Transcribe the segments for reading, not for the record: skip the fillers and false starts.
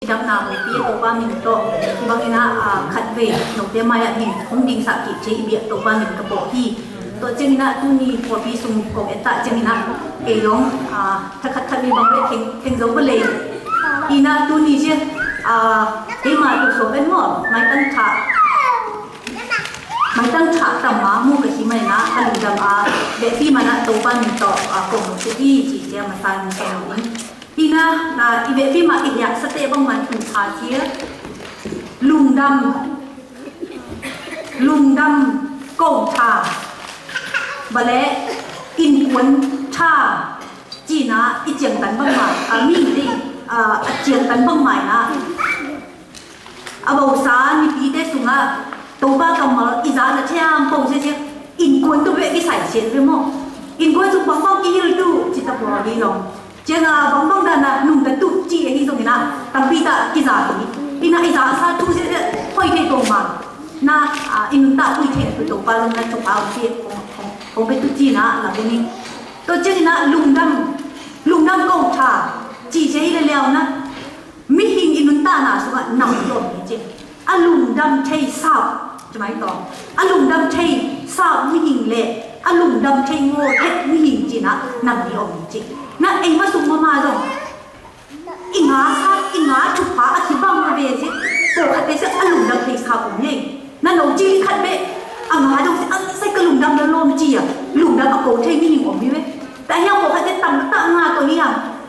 đâm nào một bia tổ ba mình to bằng cái na khát về nộp tiền mai mình không định sạc kỹ chế bia tổ ba mình cái bộ thi tổ chân na tu ni của bia sung của em tại chân na cái giống khát về bằng cái thành dấu vấn đề thì na tu ni chứ cái mà tụ số bên mỏ máy tăng trả tầm má mua cái gì mà na anh đâm để khi mà na tổ ba mình to cùng một cái chỉ cho mà sai mình cái nó thì na về khi mà cái nhạc sate bằng mình tụ thả chia lùng đâm cổ thả và lẽ in cuốn thả chỉ na ít chuyện tấn bằng mày mình đi chuyện tấn bằng mày na bầu sa ni pi te sunga tổ ba cầm mà ít giá là theo bầu xe in cuốn tụ về cái sải chuyện với mò in cuốn chụp bằng bao cái gì tụ chỉ tập vào đi rồi chứ là bằng đàn là nung tấn tụ chỉ cái gì rồi na tăng pi ta cái giá thì na cái giá sa thu sẽ quay cái tổ mà na in ta quay cái tổ ba lần là chụp áo kia không biết tụ chỉ na là cái gì tôi chứ na lùng đâm câu thả chỉ chế là leo na mi hình in ta na số bạn nằm rồi chứ lùng đâm thay sao cho mấy to lùng đâm thay sao mi hình lệ lùng đâm thay ngô hết mi hình chỉ na nằm đi ổn chứ na anh mà sung mà rồi in ngã chụp phá thì băng về chứ cổ khát đấy sẽ lùng đâm thay sao cũng như na nấu chi khát bệ ngã đâu sẽ cái lùng đâm nó lôm chi lùng đâm cổ thay mi hình ổn như vậy tại nhau cổ khát đấy tầm tạ ngà tôi nghĩ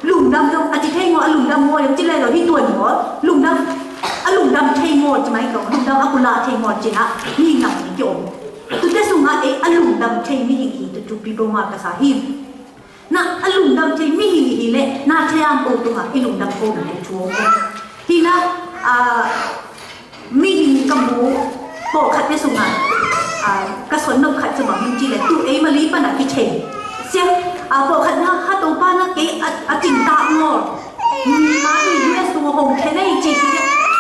lùng đâm đâu chỉ thay ngõ lùng đâm ngồi chỉ lên rồi đi tuổi ngõ lùng đâm thay ngồi chỉ mấy cái lùng đâm aku la thay ngồi chỉ na mi nằm cái chỗ tôi thấy sung ngã ấy lùng đâm thay mi hình thì chụp đi đâu mà cái sao hiểm na lùng đâm thay mi hình thì lệ na thay am ô tô ngã lùng đâm cô để chúa thì na mi hình cầm bố cổ khát đấy sung ngã cái số nông khát cho bằng hình chỉ là tụi ấy mà lý mà là cái chèn xem bộ khẩn ha tổ ba nó cái chỉnh tạo ngồi má thì US tổ hồng thế này chỉ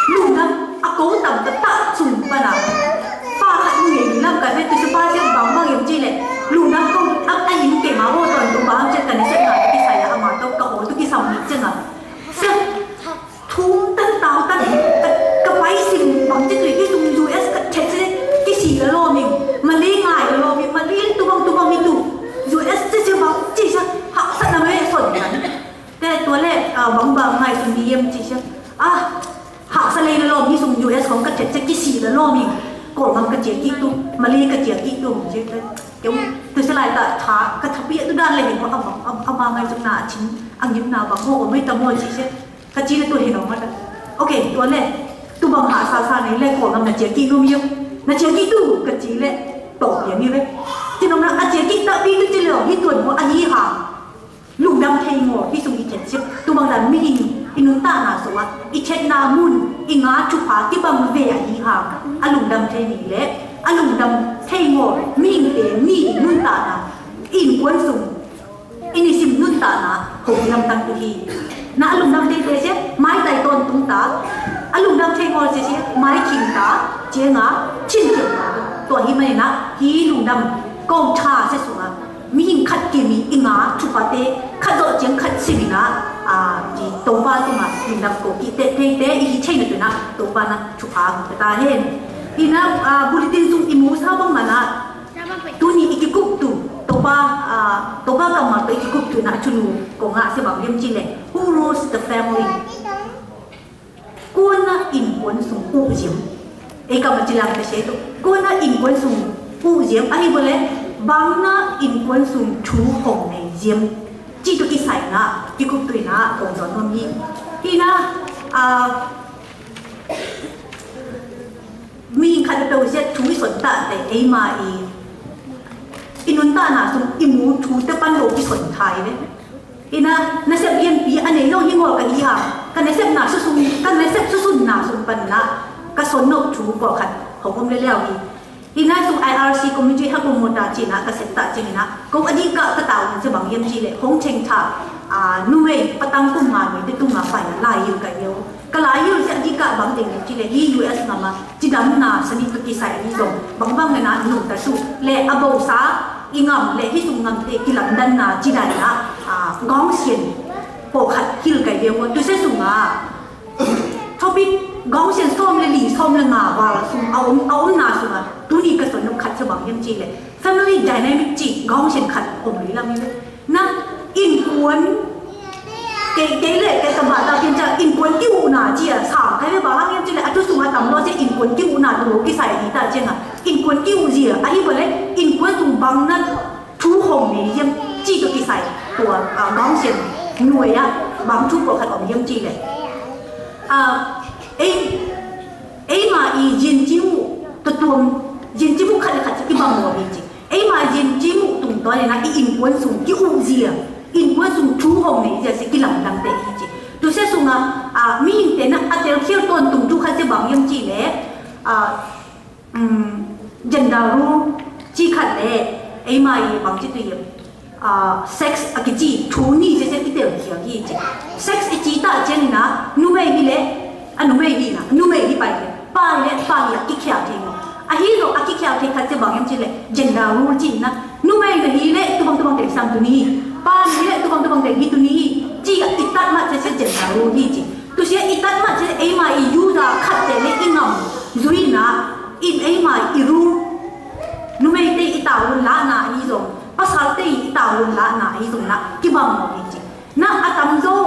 lùng lắm cố tầm cái tạo sùng ba nào pha khẩn người làm cái này tôi sẽ ba xem bóng bao nhiêu chi này lùng lắm không anh nhìn cái máu vô toàn tổ ba trên cái này sẽ là cái xài là mà tao cậu tôi cái sòng nhị chân à xem thú tân táo tân cái máy xìm bằng cái cái sùng US cái gì là lo mình mà lấy ngài là lo mình mà lấy tu băng mình tu rồi sẽ bóng chỉ cho họ sẽ làm cái phần này cáiตัวเลขbóng bờ ngày dùng đi em chỉ cho họ sẽ lấy lo mi dùng US không cái chuyện cái gì là lo mình cổ bằng cái chuyện tu mà lấy cái chuyện tu chứ kiểu tôi sẽ lại tại thả cái tháp bia tôi đang lấy của ông bà ngày dùng nào chính anh những nào bằng hộ mấy tấm môi chỉ chứ cái chi là tôi hiểu nó mất okตัวเลขtu bằng hạ xa này lên cổ bằng là chuyện tu miêu là chuyện tu cái chi là tổอย่างนี้เลยที่น้องอาเจียกิตาปีตุจิเหลือที่ตัวหัวอันนี้ค่ะลุงดำเทงหัวที่สุกิเจ็ดชิบตัวบางดันไม่ยิงอินุนตาหนาสวะอิเชนนามุนอิงาชุผาที่บางเวียนี้ค่ะลุงดำเทงเละลุงดำเทงหัวมีอิงเตมีอินุนตาหนาอินกวนสุงอินิสิมนุนตาหนาหงลำตังตุฮีนะลุงดำเทงเจ็บไม้ไต่ต้นตุ้งตาลุงดำเทงหัวเจ็บไม้ขิงตาเจียงาชินเจียงาตัวที่มันนะฮีลุงดำกองชาเสียสุดมีหิงขัดกิมีอิงาชุปาเตขัดโดดเจียงขัดสิบินะจีตัวบ้านตัวมาลุงดำโกกิเตอีเช่นตัวนะตัวบ้านนะชุปาตาเห็นอีนะบุริตินซุงอิมูซาบังมานะตัวนี้อีกกุ๊กตัวบ้ากำมาตัวอีกกุ๊กตัวนะชุนูกงอาเสียบังเลี้ยงจีเลย Who rules the family กวนนะอินกวนซุงอูเจียมeka macilang kasi ito ko na inkuan sung pu jiam ai bole bang na inkuan sung chu hong nei jiam chi to ki sai na ki ku tui na kong zon nom hi hi na mi khan to se chu son ta te ei ma inun ta na sung imu chu te pan lo ki son thai ne hi na se bien pi ane no hi ngol ka hi ha kan ne se na su sung kan ne se su sun na sung pan naก็สนนกชูก่อขัดเขาคงได้แล้วอีน่าสุ IRC ก็มีที่ให้โปรโมทจีนะเกษตรจีนะก็อันนี้ก็กระต่ายจะบังเยี่ยมจีเลยคงเชงท่านุ่ยปะตังตุ้งมาไว้ที่ตุ้งมาไฟลายอยู่กันเดียวก็ลายอยู่จะอันนี้ก็บังเด็กจีเลยที่ US มาจีดำนาสนิทตุกิใส่ที่ตรงบางเลยนะหนุ่มแต่สุเล่อโบซาอีงำเล่ที่สุงำเตกิลันดันนาจีได้นะก้องเสียนโปขัดฮิลกันเดียวตัวเส้นสุงา topic gong sen som le li som le nga wa sum au na sum tu ni ka son no khat sabang yam chi le family dynamic chi gong sen khat om li lam ni na in kuan cái lệ cái tầm bạc ta phiên cha in cuốn kiu na chia xả cái bảo hàng em chỉ là atu sung tầm lo sẽ in cuốn kiu na đồ cái sai gì ta chưa à in cuốn kiu gì à ấy vậy in cuốn sung bằng na thu hồng này em chỉ cái sai của gong sen nuôi á bằng thu của khát om em chỉ này ấy mà y dân chỉ mu tuồng dân chỉ mu khát khát cái bằng mồm gì ấy mà dân chỉ mu tụng đó là cái in cuốn sung kiu gì à in cuốn sung thu hồng này giờ sẽ cái lòng đam tệ gì tôi sẽ sung mi hình thế na atel khiêu tôn tụng thu khát sẽ bằng em chỉ lẽ dân đạo ru chỉ khát lẽ ấy mà y bằng chỉ tùy sex cái gì thu ni sẽ cái điều khiêu gì sex cái gì ta chân na nu mày đi lẽ nu mày đi na nu mày đi bài lẽ cái khiêu thì hi rồi cái khiêu thì khát sẽ bằng em chỉ lẽ dân đạo ru chỉ na nu mày cái hi lẽ tu bằng để sang tu ni ba ni lẽ tu bằng để gitu ni chỉ cái itat mà sẽ dân đạo ru hi chỉ tôi sẽ itat mà sẽ ấy mà y ra khát để lẽ ingam duy na in ấy mà y ru nu mày tây itao lá na hi rồi pasal tây itao lá na hi rồi na cái bằng một gì na atam do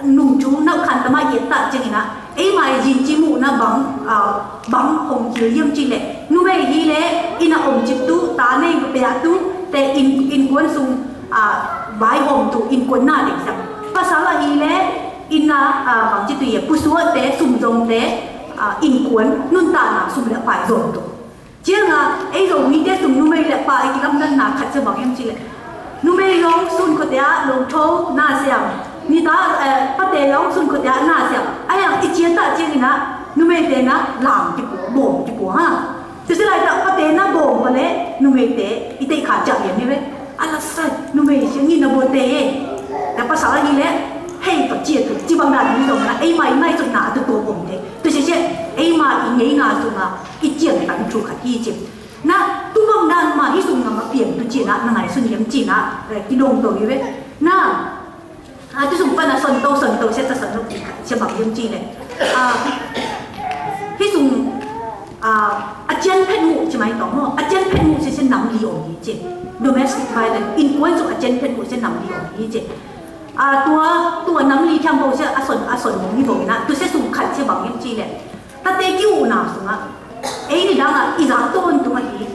nung chú nấu khăn tama yết ta chừng na ấy mà jin chi mu na bằng hồng chiếu yếm chi lệ nu mày hi lệ ina hồng chip tu ta này bè tu te in cuốn sung bài hồng tu in cuốn na để xem pasal là hi lệ ina bằng chi tu yết pusua te sum dong te in cuốn nun ta na sum lệ phải rồi tu chứ là ấy rồi mi te sum nu mày lệ phải cái lâm nan na khát cho bằng yếm chi lệ nu mày long sun ko te long thâu na xem ni ta bắt đề long sun ko te na xem ai yang ichian ta chen na nu mày te na làm cái bộ ha thế sẽ lại ta bắt đề na bộ mà lẽ nu mày te ite khá chậm như vậy ala sai nu mày sẽ nhìn na bộ te ta pas salah ni lẽ hay có chia tu chỉ bằng đàn như vậy là ai mai mai trong na tu bộ bổn thế tôi sẽ ai mà ý nghĩ ngà dùng ichian tận chu khát chi chứ na tu bằng đàn mà hi dùng mà biển tu chỉ na ngày xuân yếm chỉ na cái đồng tổ như vậy na tôi dùng phần là sần tàu sẽ sần nó sẽ bằng yếm chi này hi dùng chân phết mũ chỉ mấy tóm mà chân phết mũ sẽ nắm li ổn gì chứ domestic violence in cuốn dùng chân phết mũ sẽ nắm li ổn gì chứ tua nắm li tham bầu sẽ sần mũ như vậy na tôi sẽ dùng khăn sẽ bằng yếm chi này ta tê kêu nào dùng ấy thì đang là ý giá tôn tụi mày thì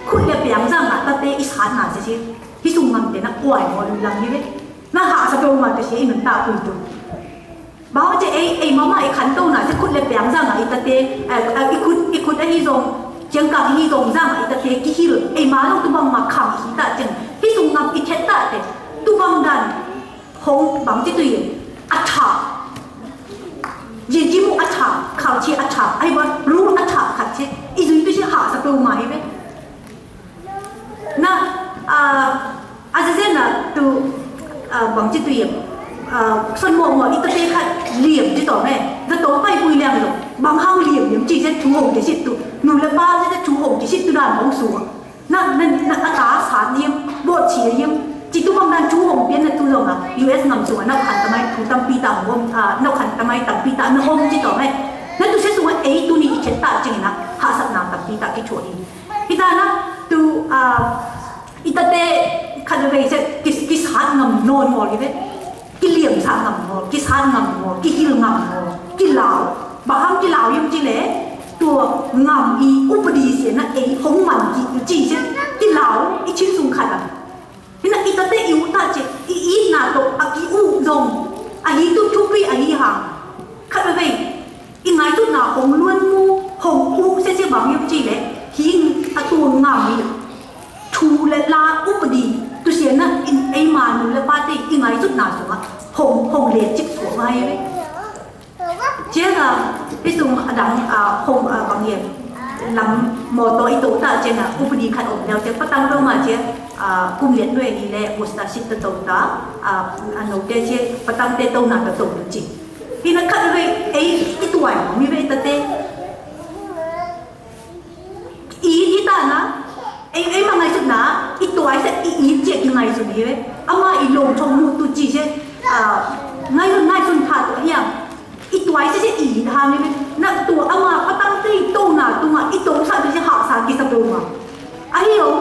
khuất đẹp bèn rằng là ta tê ít hán nào sẽ thì dùng ngầm để nó quải ngồi làm như vậy nó hạ sao đâu mà tôi sẽ mình tạo quỷ tụi báo cho ấy mà ấy khăn đâu nào sẽ khuất đẹp bèn rằng là ta tê ít khuất ấy dùng chẳng cả thì dùng rằng là ta tê cái gì ấy mà nó tụi bằng mà khẳng khí ta chừng thì dùng ngầm ít hết ta tê tụi bằng đàn không bằng cái tùy thả dân chỉ muốn thả khảo chi thả ai bảoรู้thả khát chứ ý gì tôi sẽ hạ sao đâu mà vậy na azazen là từ bằng chỉ tùy xuân mùa ít tê khát liềm chứ tỏ này rất tốn bay bùi liềm rồi bằng hao liềm những chỉ sẽ chú hồng chỉ xịt tụ nụ lên ba sẽ chú hồng chỉ xịt từ đàn bóng xuống nên tá sản liềm bộ chỉ liềm chỉ tu bằng đàn chú hồng biến là tu rồi mà US ngầm xuống nấu khăn tầm ai thủ tâm pi tàu hôm nấu khăn tầm ai tầm pi tàu nấu hôm chỉ tỏ này nên tu sẽ xuống ấy tu ni chết ta chừng na hạ sập nào tầm pi tàu cái chỗ đi khi ta na tu ita te khăn về sẽ cái sản ngầm nôn mồi cái đấy cái liềm sản ngầm mồi cái sản ngầm mồi cái hil ngầm mồi cái lào bảo ham cái lào yếm chỉ lẽ tua ngầm y upadi sẽ na ấy không mặn chỉ sẽ cái lào ít chuyên dùng khăn nên ít tê yếu ta chỉ ít nào độ ít u dùng ít tu tu pi ít hàng khát về ít ngày tu nào hồng luôn mu hồng u sẽ bằng nhiêu chi đấy khi tu ngầm đi thu lệ la úp đi tu sẽ na in ấy mà nụ lệ ba tê ít ngày tu nào xuống hồng lệ chích xuống ngay đấy chứ là cái dùng đằng hồng bằng nhiêu làm một tối tổ ta trên là úp đi khát ổn nhau chứ phát tăng đâu mà chứ cùng liệt nuôi đi lệ một sa xịt tàu ta nấu tê chứ bắt tăng tê tàu nào tàu được chỉ vì nó khát về ấy cái tuổi như vậy ta tê ý ta na ấy mà ngày trước na ít tuổi sẽ ý chuyện như ngày rồi như vậy ama ý lồng trong mu tu chỉ chứ ngày xuân thà tuổi hiểm ตัวไอ้เสียอีทางนี่นักตัวอามาก็ตั้งตีตัวหน้าตัวอีตัวสัตว์ที่หาสารกิสตัวมาไอ้เหรอ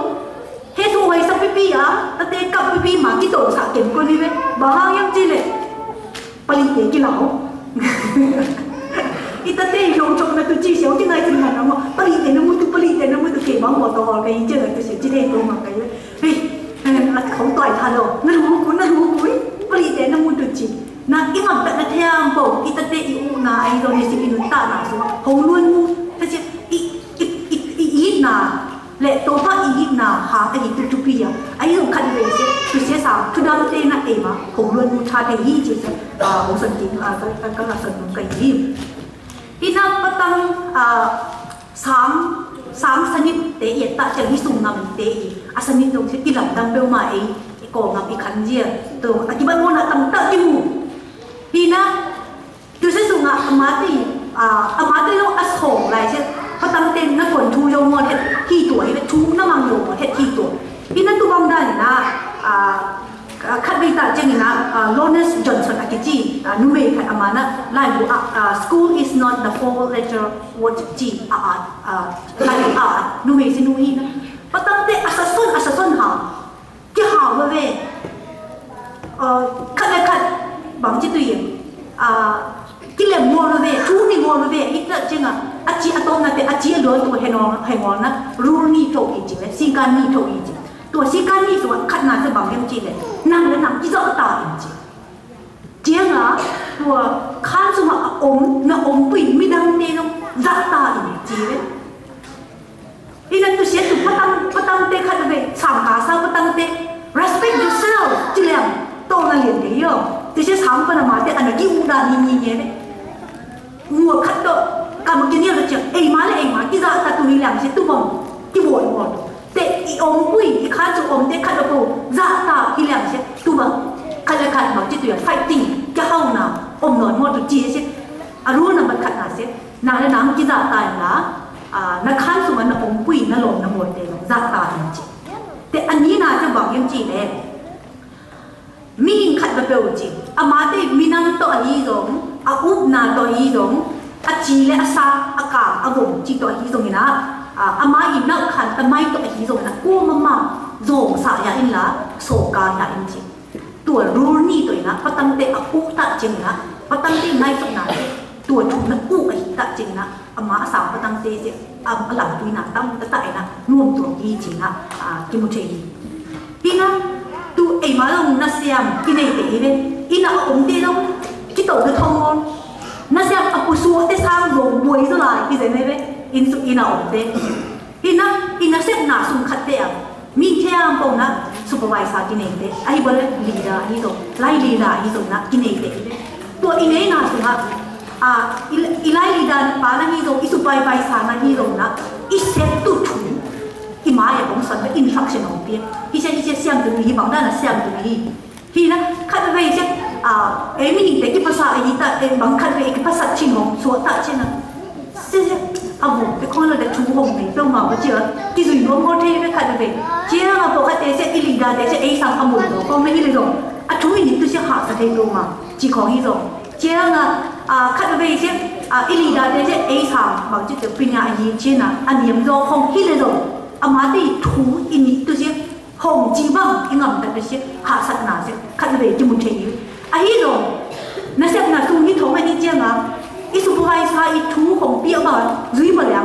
เฮ้ตัวไอ้สับปีอ่ะแต่เด็กกับปีมาที่ตัวสัตว์เก็บคนนี้เว้ยบ้ายังจีเลยผลิตเด็กกี่เหล่าอีแต่เด็กยงจงนะตัวจีเสียวที่ไหนที่ไหนนะมั้งผลิตเด็กน้ำมันตัวผลิตเด็กน้ำมันตัวเก็บมาหมดตัวกันยังเจอตัวเสียจีเด็กตัวมากันเฮ้ยเขาต่อยทันเรานั่นรู้คุณนั่นรู้คุณผลิตเด็กน้ำมันตัวจีนะอีหม่ำแต่ละเที่ยงบอกอีแต่เด็กอีอูน่ะไอ้เราเนี่ยสิกินนุ่นตาหนาสัวหงล้วนมูแต่เจ้าอีน่ะและตัวพ่ออีน่ะหาไอ้ตัวทุปีอ่ะไอ้เราคันเลยเสียตัวเสียสาวคือดาวเต้น่ะเองมั้งหงล้วนมูท่าเทียยี่จีเสียหงสันติก็ละสันนุ่งกันยี่อีน่ะปะตังสามสนิทเตะตาจะมีสุ่มนำเตะอาสนิทตรงที่อีหลังดังเบลมาเองอีกองนำอีขันเจียตัวที่บ้านโมน่ะตั้งตาจิมูทีน่ะดูสิสุ่มอ่ะอามาตีเราอัศหงไรใช่พอตั้งเต็นนักบอลทูโยมอเห็ดที่ตัวไอ้ทูน้ำมันโยมอเห็ดที่ตัวทีนั้นตัวบางด้านนะคัดวิตาเจนี่นะโลเนสจอห์นสันอากิจีนุ่มเองอามานะไล่ดูschool is not the four letter word จีไล่ดูนุ่มเองสินุ่มเองนะพอตั้งเต็นอัศสนหาที่หาเว้ยคัดบางจิตตัวเองกิเลสมัวเลยทูนี่มัวเลยอีกแล้วจริงอ่ะอาชีพตัวนั้นแต่อาชีพล้วนตัวเฮนอนนะรูนี่โถอีจริงเลยสิการนี่โถอีจริงตัวสิการนี่ตัวขัดหนาจะบางอย่างจริงเลยนั่งแล้วนั่งที่จะตายจริงจริงอ่ะตัวข้าสมัครน่ะปุ่ยไม่ดังเนี่ยน้องจะตายจริงเลยที่นั่นตัวเสียตัวพัตังเตะขัดไปสามหาสามพัตังเตะ respect yourself จริงเลยตัวนั่นเรียนเดียวที่เสียสามพันมาเตะอันนั้นกี่อุดานี่เนี่ยงัวขัดตัวการมันกินเนี่ยเราจะเอ้มาที่จะตัดตัวนี้แหละใช่ตัวมันที่บ่อยหมดแต่อีปุ้ยอีข้าจะเตะขัดตัวจะตัดที่แหละใช่ตัวมันขัดมันจะตัวไฟติ้งจะเข้าหน้านอนหมดตัวจีใช่รู้นะมันขัดหน้าใช่นางน้ำที่จะตายนะนักขันสมันปุ้ยนั่นหลงนั่นหมดเลยจะตายจริงแต่อันนี้น่าจะบอกยังจีเลยมีขัดแบบเปล่าจริงอามาเตมีนั่งตัวอีสงอุบนาตัวอีสงจีเลอาซาอากาอาวงจีตัวอีสงนะอามาอินนักขันแต่ไม่ตัวอีสงนะกูมาโจงสายอินละโศกาตาอินจริงตัวรูนี่ตัวนะพอตั้งแต่อุกตาจริงนะพอตั้งแต่ในฝันนั้นตัวถูกนักอุกตาจริงนะอามาสาวพอตั้งแต่เสียหลังตัวนะตั้งแต่นะรวมตัวอีจริงนะกิมุเชยที่นั่นตัวไอ้มาลงนัสยามที่ในเต๋เว้ยอินาองเต๋ลงที่โตจะทองอนนัสยามอปุสัวเตสางลงบวยสุดเลยที่เจนเว้ยอินาองเต๋อินาเซตนาสุนขัดเต๋อมีเทียมปงนะซูเปอร์วิเซอร์ที่ในเต๋ไอ้บอลลีดาฮิโซไล่ลีดาฮิโซนะที่ในเต๋ตัวอินเองนะสุนะอีไล่ลีดาปานะฮิโซอีซูเปอร์วิเซอร์นะฮิโซนะอีเซตตุถุอีมาอย่างของสันเป็นอินฟักชันของเตี้ยที่เช่นที่เช่นเสียงตรงนี้บางด้านน่ะเสียงตรงนี้ที่นะคัดไปเช่นมีแต่ที่ภาษาอันนี้แต่บางคัดไปภาษาจีนของส่วนต่างเช่นนั้นเช่นบุแต่คนเราได้ชูหงในเรื่องมาว่าเจอที่สุดน้องคนที่ไม่คัดไปเจ้าบอกว่าแต่เช่นอิลิดาแต่เช่นสังบุตัวก็ไม่อิลิดงทุกอย่างตัวเช่นหาสเตโลมาจีของอิโซเจ้าคัดไปเช่นอิลิดาแต่เช่นสังบางจุดจะเป็นอย่างนี้เช่นนะอันนี้มันก็คงอิลิดงอามาได้ถูอินตัวเช่นหงจีบังอิงแต่ตัวเช่นหาสัตว์นาเช่นคัดไปจมูกเทียนไอ้ยี่หลงนั่นเช่นนั่นตรงนี้ท้องไอ้นี่เจ้านะอีสุภาพสายถูหงเปียมาจุยมาแล้ว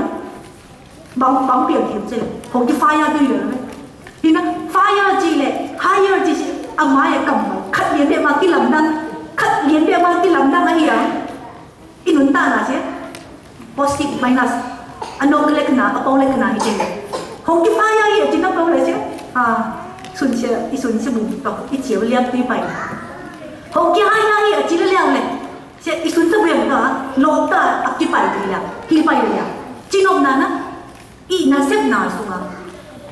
บางเปียกเทียมเช่นหงที่ไฟยาด้วยเลยไหมทีนั้นไฟยาจีเลยไฮยาจีอามาอย่างกำคัดเลี้ยงเบี้ยมาที่ลำดังคัดเลี้ยงเบี้ยมาที่ลำดังไอ้ยังอินุนตานะเช่น positive minus อันนอกเล็กนะอัปองเล็กนะจริงหงที่ไฟยาอย่างจริงนับเป็นอะไรเช่นส่วนเชื่ออีส่วนเชื่อบุญต่ออีเฉียวเลี้ยงตีไปหงที่ไฟยาอย่างจริงเลี้ยงเลยเช่นอีส่วนเชื่อบุญต่อโลตาอักที่ไปตีเลี้ยงที่ไปเลี้ยงจริงออกนั้นนะอีน่าเสพน่าสุง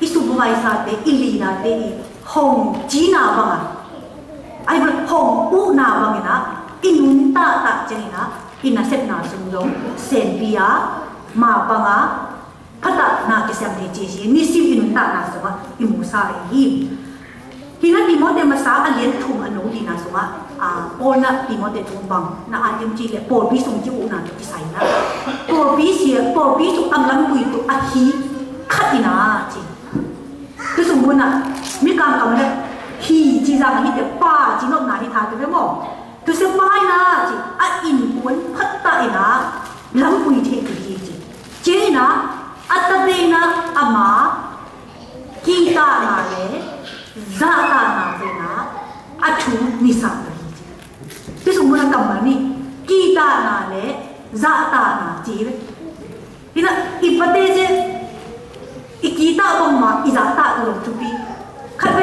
อีสุภาพสายเตอีลีนาเตอีหงจีน่าบังไอ้บุหงอุน่าบังนะอินุนตาตาเจนี่นะอิน่าเสพน่าสุงลงเซนปียมาบังพัฒนากิจกรรมที่จีซีนี่สิอินุนตาน่าสุงอิมุสาอีที่นั่นดีโมเดลมาสาอันเลี้ยงทุ่มอนุดีน่าสุง Paul na Timothy tumbang na ayam ci le Paul bi sung ci una ci sai na Paul bi sia Paul bi su am lam bui tu a hi khatina ci tu sung buna mi kam kam le hi ci ra hi de pa ci no na hi tha tu mo tu se mai na ci a in kun phat ta ina lam bui the tu hi ci je na atate na ama ki ta na le za ta na le na achu ni saที่สมมติกรรมนี่กีตานาเลซาตานาจีบที่นั่นอีประเทศเจอีกีตาบางมาอีซาตาตัวทุบีขัดไป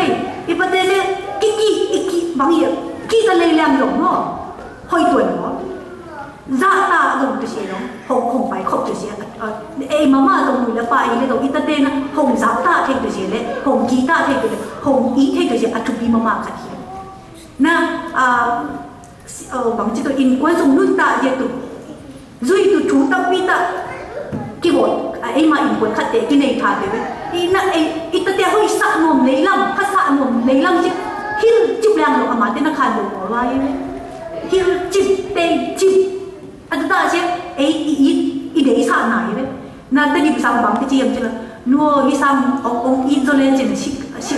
อีประเทศเจกีบางอย่างกีตาเลยแรงหลงเนาะหอยตัวเนาะซาตาลงตัวเสียเนาะหงไปครบตัวเสียมาม่าตรงมือแล้วไปเลยตรงอีตาเต้นะหงซาตาเทตัวเสียเลยหงกีตาเทตัวเสียหงอีเทตัวเสียอัทุบีมาม่าขัดเขียนนะbằng chỉ tôi in quan dùng nước ta vậy tụ duy tụ chú tâm bi ta cái bộ ấy mà in quan khát để cái này thà đấy đi na ấy ít ta hơi sạ mồm lấy lắm khát sạ mồm lấy lắm chứ hiu chụp lang rồi mà tên nó khàn được bỏ lại hiu chụp tên chụp anh ta chứ ấy ít đấy sạ này đấy na ta đi sang bằng cái gì em chứ là nuôi đi sang ông isolate chứ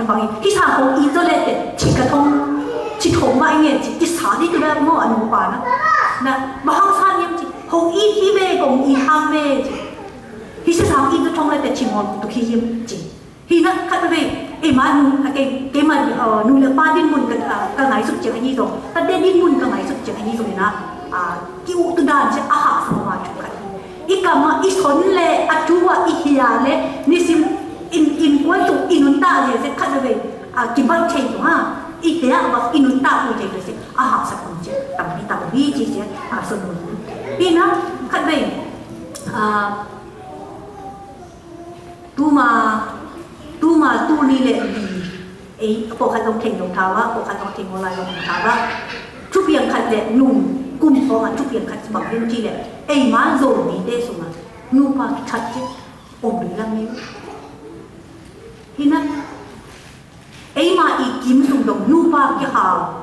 bằng cái sang ông isolate chỉ cả thông chỉ thủng mà anh ấy chỉ xả đi từ đây mà anh không phải nè mà hàng san em chỉ hồng ít khi về cũng ít ham về khi sẽ sáng ít trong lại để chỉ một tụ khi em chỉ khi nó khác về em mà cái mà nuôi là ba điên muốn cái ngày xuất trường anh rồi ta đen điên muốn cái ngày xuất trường anh rồi nè kiểu từ đàn sẽ hạ sao mà chụp cái ít cả mà ít khốn lệ chú à ít hiền lệ như sim in quan trọng in ta thì sẽ khác về cái băng chạy đúng ha ít thế mà in ta cũng chạy được chứ hạ sao cũng chứ tầm bi chỉ chứ sân luôn đi nó khác về tu mà tu ni lệ gì ấy bộ khăn đông thèn đông tháo á bộ khăn đông thèn ngô lai đông tháo á chút biển khăn lệ nung cung phò chút biển khăn bằng bên chi lệ ấy mà rồi đi đây xong mà nung pa thật chứ ổn định lắm níu thì nó ấy mà ý kiếm dùng đồng nung pa cái hào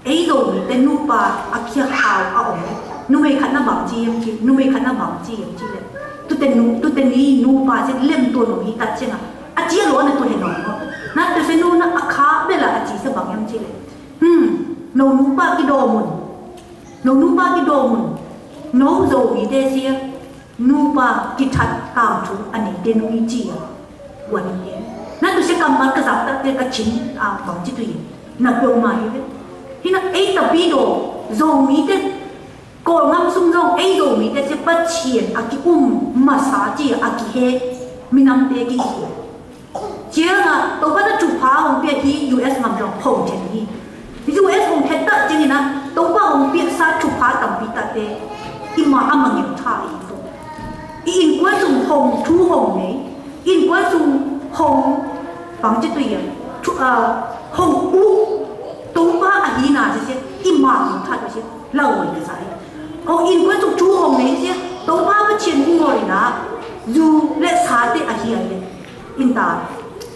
ấy rồi đi đây nung pa cái hào ổn nung mấy khăn nó bằng chi em chi nung mấy khăn nó bằng chi em chi lệ tu tên đi nung pa sẽ lem tuần nung hi tắt chứ à chia lúa này tôiห็นหน่อยก็นั่นแต่เซนูน่ะอาคาเวลาอาจีสบางยังจีเลยโนนูปากิโดมุนโนนูปากิโดมุนโนโซวีเดเซียนูปากิทัดตามทุอันนี้เดนูอีจีอ่ะวันนี้นั่นตัวเสกำมันกระสับตะเตกระชินบางจีตุยนับลงมาอยู่เลยที่นั่นไอ้ตะปีโดโซมีเดก่อนงามซุ่มโซไอ้โซมีเดเซปัดเชียนอากิมาสาจีอากิเฮมีน้ำเตกิเฮียเจ้าน่ะตัวก็จะจุดพาของเปียที่ US มันจะพงเจนี่ US ของเทตเตอร์จริงๆนะตัวก็ของเปียซาจุดพาต่ำปีตาเตอิมาอามังยังท่าอีกตัวอินกวนสุงหงทูหงนี้อินกวนสุงหงฟังจะตัวอย่างหงอูตัวก็อาฮีนาจะเสียอิมายังท่าจะเสียเล่าไว้ที่ไหนเอาอินกวนสุงทูหงนี้เสียตัวก็มาเชียนหัวเลยนะยูและสาเตอาฮีอะไรอินตา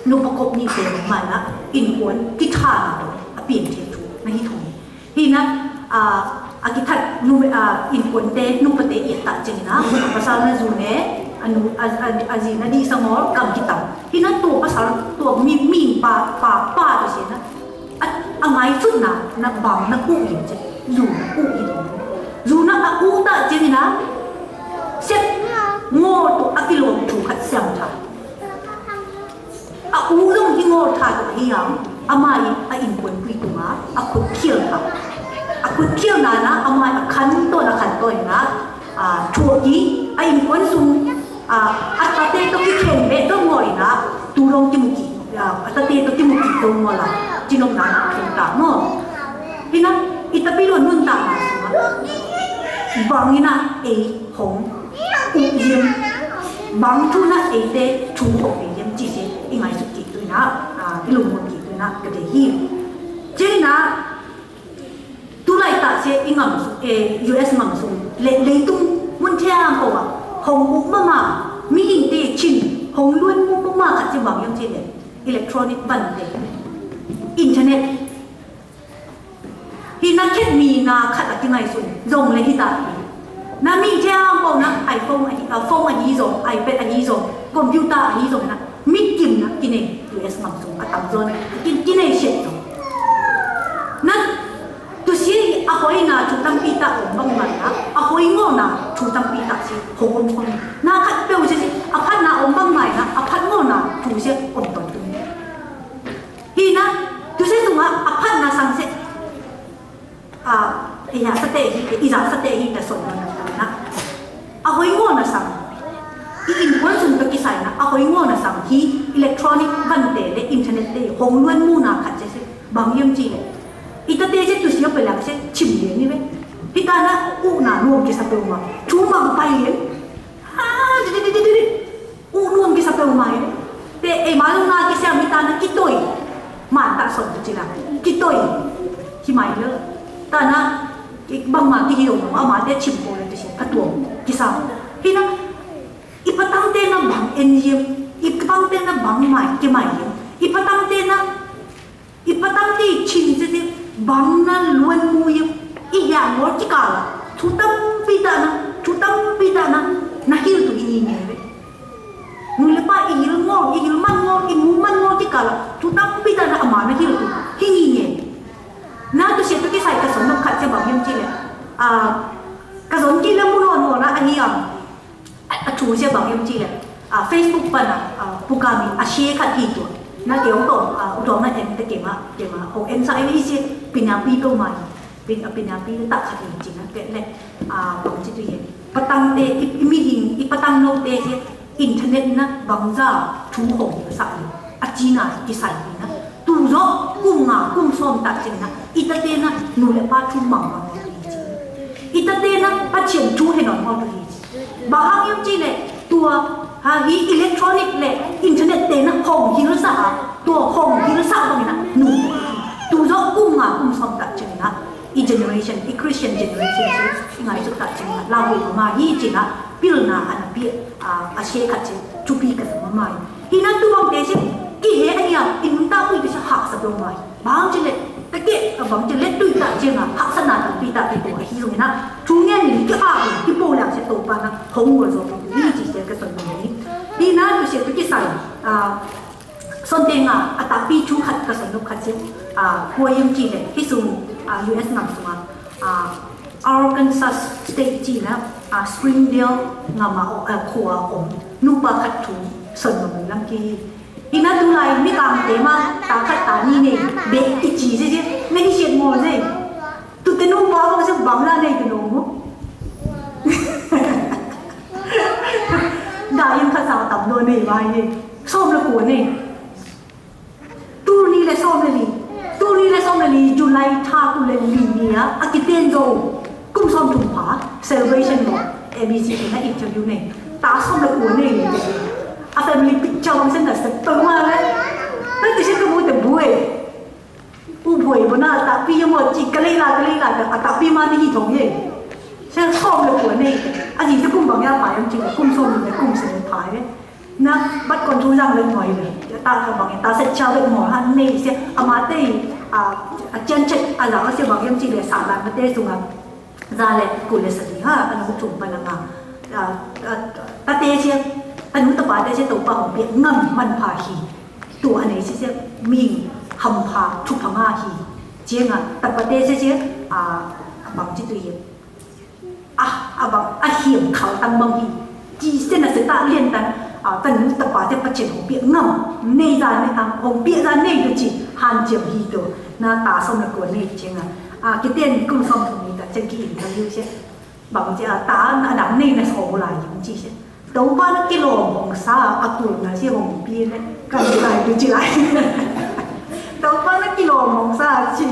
นุปกบนี่เป็นมาละอินกวนกิทาตัวเปลี่ยนเทียทูไม่ที่ถูกที่นั้นกิทัดนุอินกวนเตนุปเตเอียตะจริงนะภาษาละจูเน่อนุจีนดีสมอลกำกิตังที่นั้นตัวภาษาตัวมีปาตัวเสียนะอะไรสุดนะนักบังนักกู้อินจะอยู่กู้อินอยู่นักกู้ตะจริงนะเสร็จโง่ตัวกิโลถูกขัดเสียงท่าอูเรื่องที่โง่ท่าตัวเฮียงอามาอินคนคุยตัวมาคนเที่ยวค่ะคนเที่ยวนานะอามาขันตัวนะชัวกี้อินคนซุ่มอัตเตตัวที่เข่งเบ็ดตัวง่อยนะตูลงจมูกอัตเตตัวจมูกตัวง่อยละจีนงนาเข่งตาเนาะที่นั้นอิตาปิโรนุ่นตามาสิวะบางนี่นะหงอุเยี่ยมบางทุนะเตชูหงเยี่ยมจีเซอีไงสุกิด้วยนะอีลุงมุกิด้วยนะก็เดี๋ยวฮิวเจ้านะตุไลตาเซอีงัมสุUS มังสุเลยตุ้งมันเทียมเอาอะหงอุมามีหินเตชินหงล้วนมุมาขัดจะบางยังเจเลยอิเล็กทรอนิกส์บันเดอินเทอร์เน็ตที่นั่น kết mi na khát là cái ngày xuân dùng lấy hít ta na mi theo bộ na phone anh yi dùng iPad anh yi dùng computer anh yi dùng na mi kim na cái này US mang dùng à tạm rồi cái này sẽ dùng na tu sĩ à hồi na chúng ta bị ta ổn bằng mà na à hồi ngô na chúng ta bị ta gì hồng hồng na khát biểu gì à phát na ổn bằng mà na à phát ngô na chúng sẽ ổn toàn tu hi na tu sẽ dùng à phát na sang sẽ iya sate iza sate hi ta son na ahoy ngo na sang I inpuan sun ka kisai na ahoy ngo na sang hi electronic van te le internet te hong luan mu na khat se bang yam chi le ita te je tu sia pe lak se chim le ni ve ita na u na nuam ki sa pe ma chu mang pai le u nuam ki sa pe ma te e ma lu na ki sa mi ta na ki toi ma ta son chi la ki toi ki mai le ta na bang ma ki hiyo ma ma de chim ko le te ka tuom ki sa hi na ipatang te na bang enjim ipatang te na bang mai ki mai ipatang te chim je bang na luan mu yim I ya mo ki ka la thu tam pi ta na na hil tu I ni ve nu le pa I hil man ngo I mu man ngo ki ka la thu tam pi ta na ama na hil tu hi ni ne na tu se tu ki sai ka son no khat se bang yim chi le ka son ki le mu no na ani a chu se bang yim chi le Facebook pa na pukami a she khat hi tu na ke ong to u na em te ke ma ho em sai ni se pinapi to mai pinapi ta khat hi chi na ke le bang chi tu ye patang te mi hing I patang no te se internet na bang za thu hong sa a chi na ki sai ni na tu zo kum som ta chin na ita te na nu le pa thu mang ma ita te na pa chen chu he non ma tu hi ba hang yum chi le tua ha hi electronic le internet te na hong hi sa tua hong hi sa ba na nu tu zo kum som ta chin na I generation I Christian generation ngai su ta chin na la hu ma hi chin na pil na an pi a she kha chin chu pi ka ma mai hi na tu bang te se ki he ania in ta hui bisa hak sa dong mai bang chile ta ke bang chile tu ta chenga hak sa na pi ta pe ko hi yong na chu nge ni ki ki po la se to pa na hong wo zo ni ji se ka son ni ni na tu se tu ki sai son te nga ata pi chu khat ka son no khat se ko yim chi le hi sum US ngam suma Arkansas State chi na Springdale ngama ko om nu pa khat thu son no lang ki ina tu lai mi kam te ma ta khat ta ni ne be I chi je me hi shet mo je tu te nu ba ko se bangla nei tu no mo da yin kha sa tam do nei ba ye som la ko nei tu ni le som le li July tha tu le li nia akiten do kum som thum pha celebration mo ABC na interview nei ta som la ko nei a family picture bang sen da se to ma le ta ti se ko mo te buai u buai bona ta pi mo chi ka le la ta ta pi ma ni hi thong ye se som la ko nei a ji se kum bang ya pa yam chi kum som ni kum se pa le na bắt con thu răng lên ngoài rồi ta bằng ta sẽ trao lên mỏ han này sẽ ama tây chân chất là sẽ bằng em chỉ để sản làm tây dùng ra lại cụ để xử lý ha anh cũng trùng phải là ta tây sẽ anh muốn tập bài tây sẽ tổ bảo biệt ngầm man phà hì tụ anh ấy sẽ mình hầm phà chụp phẳng ha hì chiếng tập bài tây sẽ bằng chỉ tùy bằng hiểm khảo tăng bằng hì chỉ sẽ là sự ta liên tấn tần tập bài tây phát triển hồng biệt ngầm này ra này thằng hồng biệt ra này được chỉ hàn chiếm hì đồ na ta xong là của này chiếng cái tiền cũng xong thì mình đã chân kỳ hình như thế bằng chứ ta đám này là số lại những chi thế đâu bao nhiêu kilo hồng sa tuổi là chỉ hồng bia đấy cần lại được chỉ lại đâu bao nhiêu kilo hồng sa chỉ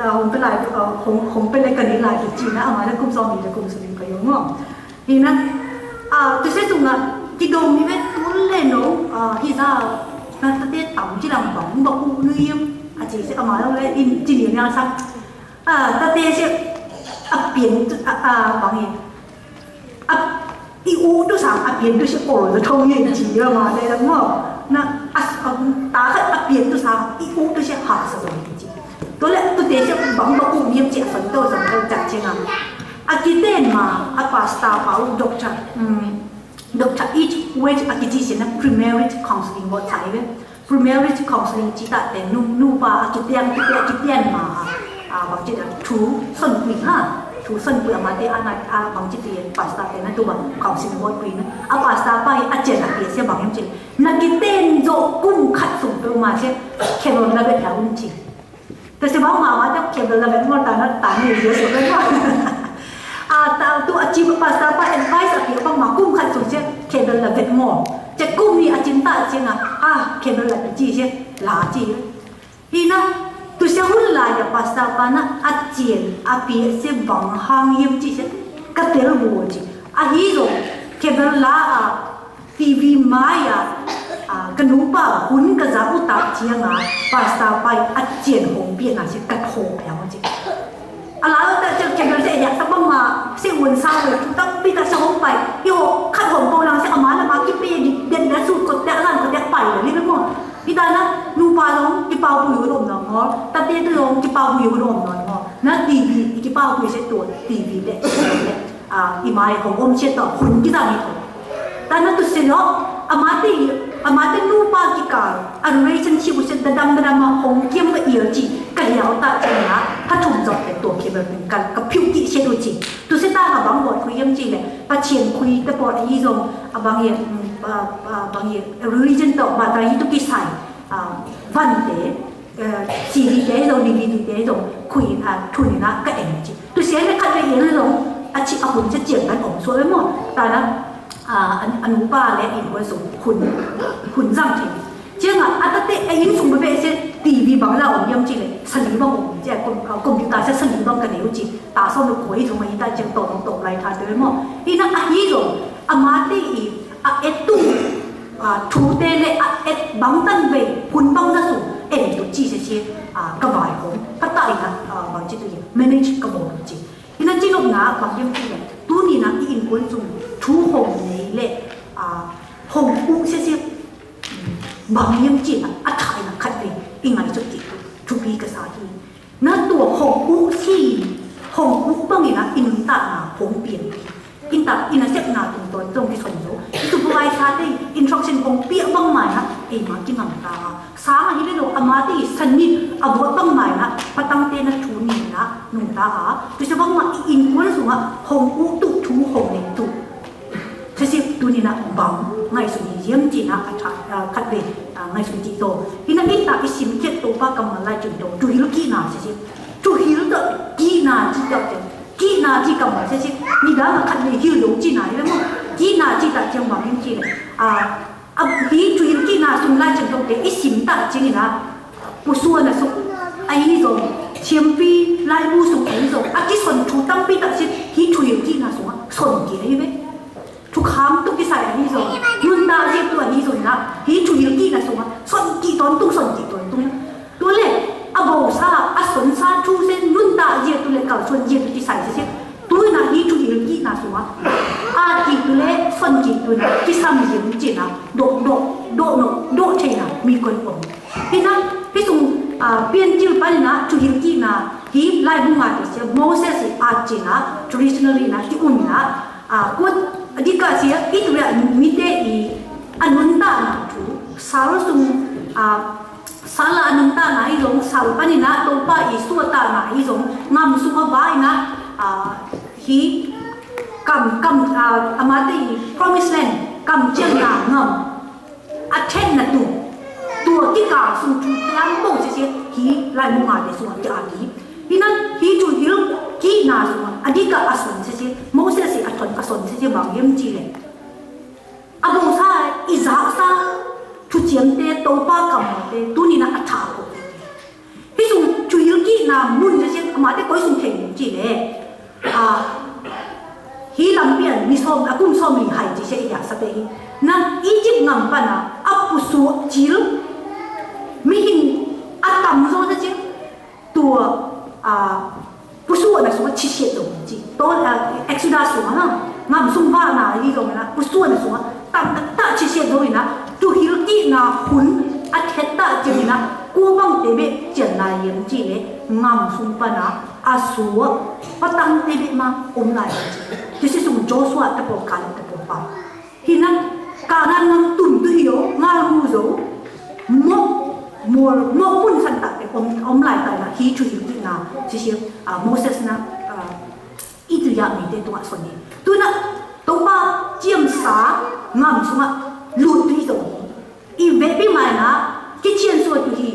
hồng bên lại hồng bên lại cần đi lại được chỉ na mà nó cũng xong thì cũng xử lý cái đúng không thì na tôi sẽ dùng là cái đồ như vậy tôi lên nó thì ra ta tiết tổng chỉ làm bóng bọc u nuôi chỉ sẽ ở đâu lên in chỉ điểm nhau xong ta tiết sẽ biến bằng gì iu tu sang biến tu sẽ ổn rồi thông nhiên chỉ mà đây đúng không na ta phải biến tu sang iu tu sẽ học rồi tôi lại tôi để cho bóng bóng cũng nghiêm trẻ phấn đấu rằng đâu chặt chứ nào tên mà pasta bảo doctor each which chỉ là premarriage counseling một thái với premarriage counseling chỉ tại để nu ba tên mà bằng chỉ là chú xuân quỳnh ha chú xuân quỳnh mà để anh bằng chỉ tiền pasta tênนั้นตัวcounseling một quỳnh pasta bay chuyện là tiền sẽ bằng em chỉ là tên dỗ cung khát sủng tôi mà chứ kêu là về thảo chỉแต่สิว่ามาจะเขียนเป็นระเบียบงอตาตาเนี่ยเยอะสุดเลยว่าตัวอาชีพภาษาป้าเอ็นไพส์ที่ว่ามากุ้งขัดสุดเช่นเขียนเป็นระเบียบงอจะกุ้งมีอาจินตาเช่นเขียนเป็นระเบียบจีเช่นลาจีฮีนะตัวเสียหุ่นลายภาษาป้านะอาเจียนอาเปียเสียบังหางยิมจีเช่นกระเตลบัวจีฮีโร่เขียนเป็นลาทีวีมายากันรู้ป่ะหุ่นกระจาอุตาเจียงภาษาไปอาเจียนหงเปียนสิกระโถแล้วจริงอะไรแต่จะแข่งกันเสียอยากสักบ้างมาเสียวันเศร้าเลยต้องปีตาชงไปโยขัดหงโบราณเสียอามาแล้วมากิ๊บเปียเด่นและสูตรกดแดดลั่นกดแดดไปเลยนี่ไม่หมดพี่ตานะนูปลาลงกิ๊บเปล่าบุยรวมหนองอตาเตี้ยตัวลงกิ๊บเปล่าบุยรวมหนองอนั่นทีวีกิ๊บเปล่าบุยเสียตัวทีวีเด็ดอีไม้ของอมเชียต่อหุ่นกิ๊บตานี่ถูกแต่นั่นตัวเสียเนาะอามาเตนูปากิกาอัน relationship อุเซนดำมาหงเกี่ยมกับเอียวจีกันแล้วตาเจนะถ้าถูกจับแต่ตัวเคแบบเป็นกันกับผิวกิเชดูจีตัวเซต้ากับบางบทคุยยังจีเลยปะเชียนคุยแต่ปอดยี่ทรงบางอย่าง religion ต่อบาตายี่ตุกิใส่วันเดซีดีเดย์ตรงดีวีดีเดย์ตรงคุยทุนนะก็เองจีตัวเสียในคันไปเองเลยตรงอาชีพอาหุ่นจะเจียงกันออกสวยหมดแต่นั้นอนุบาลและอินวัยสูงคุณจังทีเจ้าอาตเตะอินสูงไปเป็นเช่นทีวีบางเราอย่างจีเลยสลิบังผมเจ้าคอมพิวเตอร์เช่นสลิบังกันเดียวจีตาส้มลูกหอยทำไมตาเจ้าโตไรทานเดินมั่งอีนั่งยี่หลงอามาเตอีเอ็ดตู้ทูเตเลเอ็ดบังตันเวคุณบังจะสูงเอ็ดตัวจีเช่นกระบายของพัตตาอีนะบางจีตัวอย่าง manage กระบอกจีอีนั่นจีลงนะบางอย่างจีเลยตัวนี้นะอินคนสูงทูหงนี้เลยหงอุ้งเสียบางยังจีนถ่ายนะคัดไปอีไงจุดจีทุบีกษาทีนั่นตัวหงอุ้งที่หงอุ้งบางอย่างนะอินตาหนาหงเปลี่ยนอินตาอินเซปนาตรงที่สมรู้สุภาพชาติอินทรัคชั่นหงเปียบางใหม่นะเอ็มากินน้ำตาสามอันนี้เลยเราอามาตีสนิทอาวุธบางใหม่นะปะตังเตนะทูนี่นะหนุ่มตาโดยเฉพาะว่าอินคนสูงอ่ะหงอุ้งตุทูหงเนี่ยตุเช่นตัวนี้นะบังไงสุดเยี่ยมจีนะคัดเบไงสุดจีโตที่นั่นนี่ตาอิสิมเก็ตตัวป้ากำมันไล่จุดโตจูฮิลกีนาเช่นจูฮิลตัวกีนาจีเจ้าเจ้ากีนาจีกำมันเช่นนี่ด้านคัดเบฮิลโลจีนาเลยมั้งกีนาจีตาเจ้าบังยังจีเลยฮีจูฮิลกีนาสุนไล่จุดโตแต่อิสิมตาจีนี่นะผู้ส่วนนะสุไอ้นี่ส่งเชียมปีไล่ผู้ส่งไอ้นี่ส่งกิส่วนชูตั้งปีตาเช่นฮีจูฮิลกีนาส่งส่วนกี่ได้ไหมทุกคำทุกที่ใส่อันนี้ส่งยุนดาเรียกตัวอันนี้ส่งนะฮีชูยิลกี้นะส่งส่วนกี่ตอนตุ้งส่วนกี่ตอนตุ้งตัวเล็กโบซาส่วนซาชูเส้นยุนดาเรียกตัวเล็กกับส่วนเรียกตัวที่ใส่เช่นตัวนะฮีชูยิลกี้นะส่งกี่ตัวเล็กส่วนกี่ตัวที่ซ้ำเรียกจีนะโดเชนะมีคนบอกพี่นะพี่ส่งเปลี่ยนชื่อไปนะชูยิลกี้นะฮีไล่บุ้งมาที่เช่นโมเสสอาจีนะ traditionally นะที่อุ่นนะก็di kasih itu ya mite i anunta na tu sarusung salah anunta na izong salpani na topa i suata na izong ngam sunga bai na hi kam amate i promised land kam cheng na ngam attend na tu ki ka sung tu yang bo se hi lai mu nga de suwa ja di hinan hi tu hil ki na suwa adika asun se Moses si aton kason se bang yem chi le abong sa iza sa tu chiam te to pa kam te tu ni na atha ko hi sung chu yil ki na mun se ma te koi sung theng chi le hi lam pian mi som akum som li hai chi se ya sa pe hi na Egypt ngam pa na apu su chil mi hin atam zo se tua不是我那什么去写东西，都Exodus 说嘛，俺们送话那一种呢，不是我那什么，当大去写东西呢，就有几那混，天大就是呢，国防这边进来用起来。ngam sung pana asua patang tebe ma omlai chi si sung Joshua ta po kan ta po pa hinan kanan ngam tum tu hiyo ngal mu zo mo mun san ta te omlai ta na hi chu hi na chi si Moses na itu ya mi te tu so ni tu na to pa chiam sa ngam sung lu tu zo i ve bi mai na ki chien so tu hi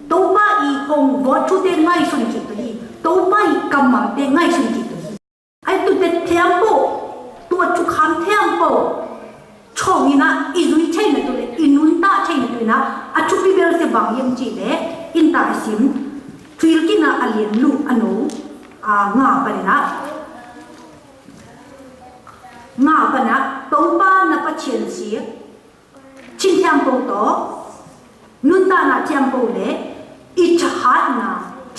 to pa i hong vo chu te ngai sun ki tu hi to pa i kam ma te ngai sun ki tu hi ai tu te tempo tu chu kham tempo chong ni na i zui chen na tu le inun ta chen na tu na a chu pi bel se bang yem chi le in ta sim twil ki na alien lu anu nga pa na to pa na pa chen si chin tempo to nun ta na tempo le i chahat na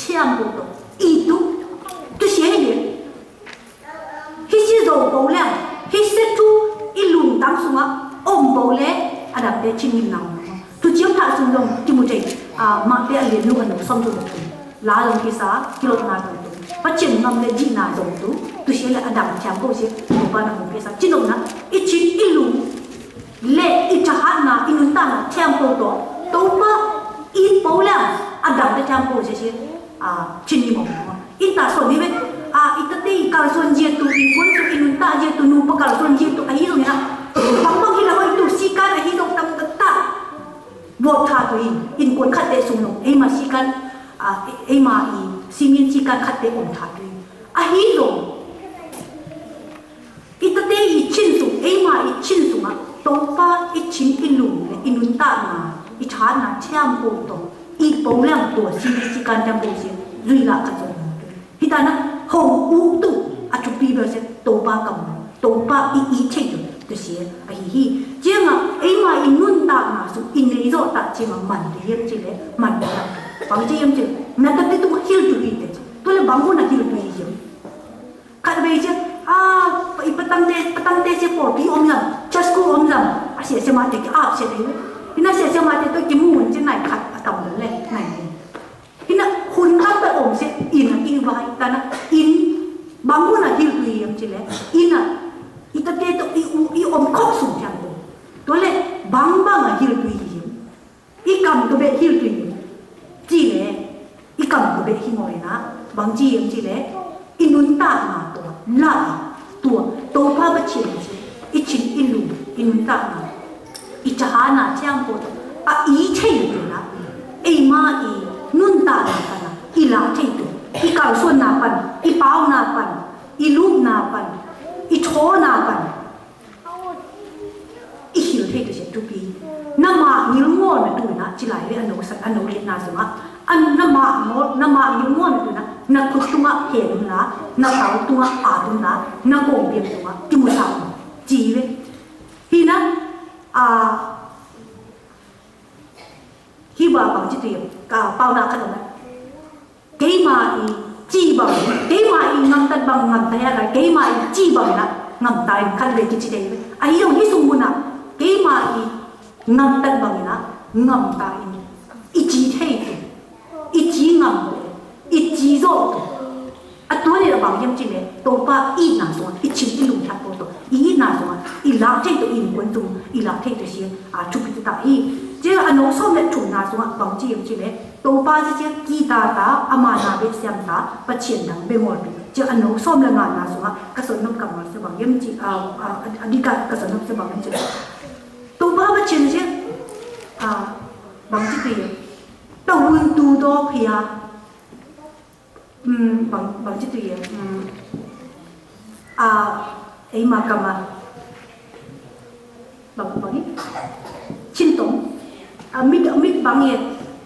tempo to i tu tu xie ye hi si zo bo le hi se tu i lung tang sunga om bo le adap te chin nim nang tu chiam tha sung long ti mu te ma te ali lu kan som tu la long ki sa kilo na tu pa chen ngam le ji na dong tu xie le adap tempo xie bo pa na mo ke sa chin long na i chin i lung le i chahat na i nun ta na tempo to pa i bo le adap te tempo xie chin ni mo in ta so ni ve itate kal son je tu in kun tu in ta je tu nu pa kal son je tu ai lo na bang bang hila hoi tu si kan ai dong tam ta bo tha tu in kun khat te sung no ei ma si kan ei ma i simin si kan khat te om tha tu ai lo itate i chin su ei ma i chin su ma to pa i chin in lu le in nun ta na i tha na cham po to i bo lang to si kan tam po si rui la ka zo hitana hong u tu a chu pi ba se to pa kam to pa i che tu tu sie a hi jenga ai ma in nun ta ma su in le zo ta che ma man de yem che le man da bang che yem che na ta te tu hil tu hi te tu le bang na hil tu hi yem ka be che i patang te se por pi om lam just ko om lam a se se ma te a se de ina se ma te to ki mu che nai khat a tam le nai ina hun kan ta om se in ki vai kana in bangun na hil tu yam chile ina ita te to i om khok sum chang to to le bang na hil tu yam i kam to be hil tu yam chi le i kam to be hi ngoi na bang chi yam chi le inun ta na to la to pa ba chi i chin ilu inun ta na i cha na chang po to i che yu na ei ma i nun ta na kana i la che tu i kal son na pan i pau na pan i lu na pan i tho na pan i hil the se tu pi na ma ngil ngo na tu na chi lai le ano le na sama an na ma ngil ngo na tu na ku tu ma he na tau tu ma a tu na ko bi tu ma ti mu sa ji ve hi na hi ba bang chi tu ka pau na ka na cái mà chi bằng cái mà ngầm tay bằng ngầm tay là cái mà chi bằng là ngầm tay khăn về cái gì đấy ai đâu hết sung na cái mà ngầm tay bằng là ngầm tay ít chi thế ít chi ngầm ít chi rồi tôi này là bằng yếm chi này tôi ba ít nào rồi ít chi ít lùng tháp tôi ít nào rồi ít làm thế tôi ít quan trọng ít làm thế tôi xem chụp cái tạo ít chứ anh nói xong lại chủ nào rồi bằng chi yếm chi này tôi ba chỉ kita ta amana be siam ta pachien dang be ngor je anu som la nga na so ka so nom kam se bang yem chi adika ka so nom se bang chi to ba pachien je bang chi ti to un tu do phia bang chi ti ei ma kama bang chin tong mit bang ye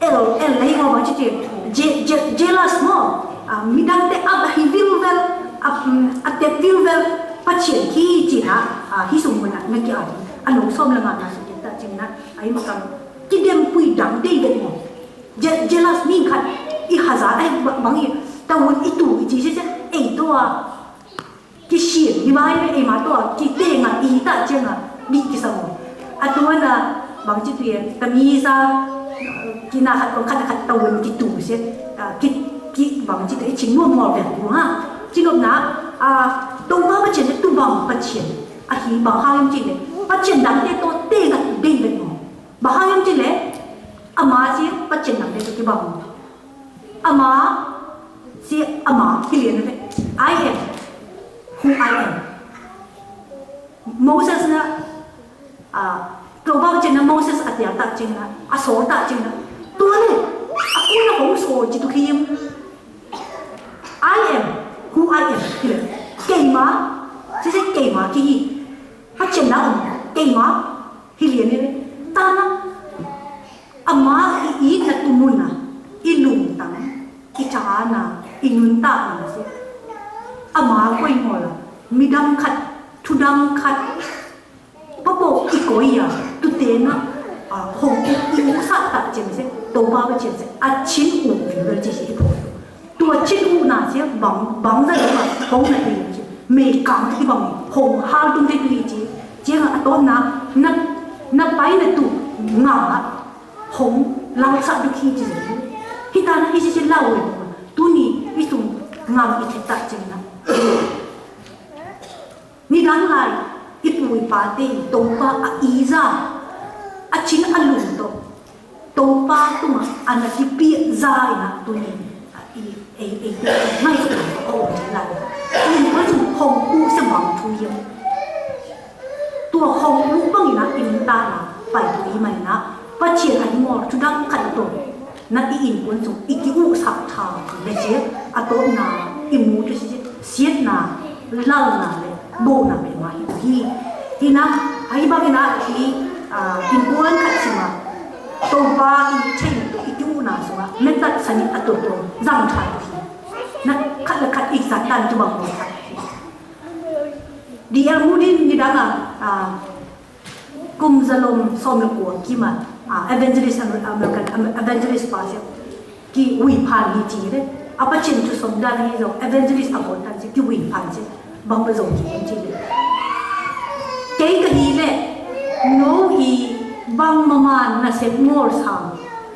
el lahi ngo ba chi jealous mo midang te ab hi vilvel at te vilvel pachien ki chi na hi sum na na ki anu som la na su ta chi na ai ma kam ki dem pui dang de be mo jealous min khat i hazar ai bang ye ta won i tu chi se ei to ki shi ni mai be ei ma to ki te nga i ta chenga bi ki sa mo atuna bang chi tu ye ta mi sa kina hat ko khat tawon ki tu se ki bằng chỉ để chính mua mỏ về đúng ha chỉ lúc nào tôi bao phát triển để tôi bằng phát triển thì bằng hai em chỉ để phát triển đẳng để tôi tê ngặt bên về mỏ bằng hai em chỉ để mà chỉ phát triển đẳng để tôi bằng mà chỉ mà cái liền này I am who I am Moses na tôi bao giờ na Moses at ya ta chừng na số ta chừng na tôi này aku na không số chỉ tôi khiêm I am who I am cái mà chỉ cái mà cái gì phát triển nào cái mà cái liền này ta na ama ý là tu mun na ilung tang icha na inun ta na se ama koi mo la midam khat thudam khat papo ikoya tu te na hong i sa ta chen se to ba ba chen se a chin u vi le ji si tu chin u na se bang za ma hong na ri ji me kang ki bang hong ha tung te ri ji je ga to na pai na tu nga hong lao sa du khi ji hi ta na hi ji lao we tu ni i tu ngam i te ta chen na ni dan lai ipui pate topa a iza a chin alum to topa tuma anaki pi zai na tu ni e mai ko o la ni ko su hong u se mang thu yem tu hong u bang na in ta na pai tu mai na pa chien ai mo tu dang khat to na i in kun su i ki u sa tha le je a to na i mu tu si siet na lal na le bo na be ma hi na ai ba na hi in kuan khat sima to ba i chen to i tu na so me tat sani ato to zang tha hi na khat la khat ik sa tan tu bang ko dia mudin ni danga kum zalom som la ko ki ma evangelist American evangelist pa se ki wi phan hi chi de apa chen tu som dan hi zo evangelist abot tan se ki wi phan se bang ba zo ki chi de cái gì lệ nó hi bang mama na se ngor sam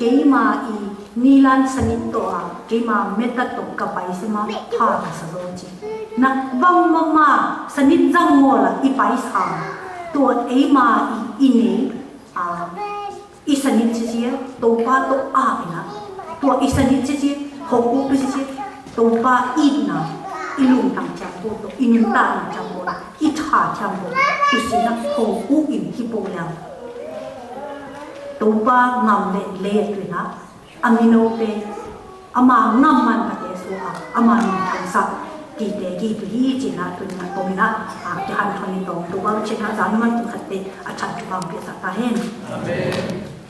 cái mà i nilan sanit to cái mà meta to ka pai se ma tha ka sa zo chi na bang mama sanit jang ngor la i pai sam to ei ma i ne i sanit chi to pa to a na to i sanit chi ho ku chi to pa i na ilung tang chang bo to inun ta na chang bo i tha chang bo tu si na ho u in ki bo yang to ba ngam le tu na amino pe ama ngam man ka te so ama ni thang sa ki te ki tu hi chi na tu na to na ti han thoni to ba che na zan man tu khat te a chat tu bang pe sa ta hen amen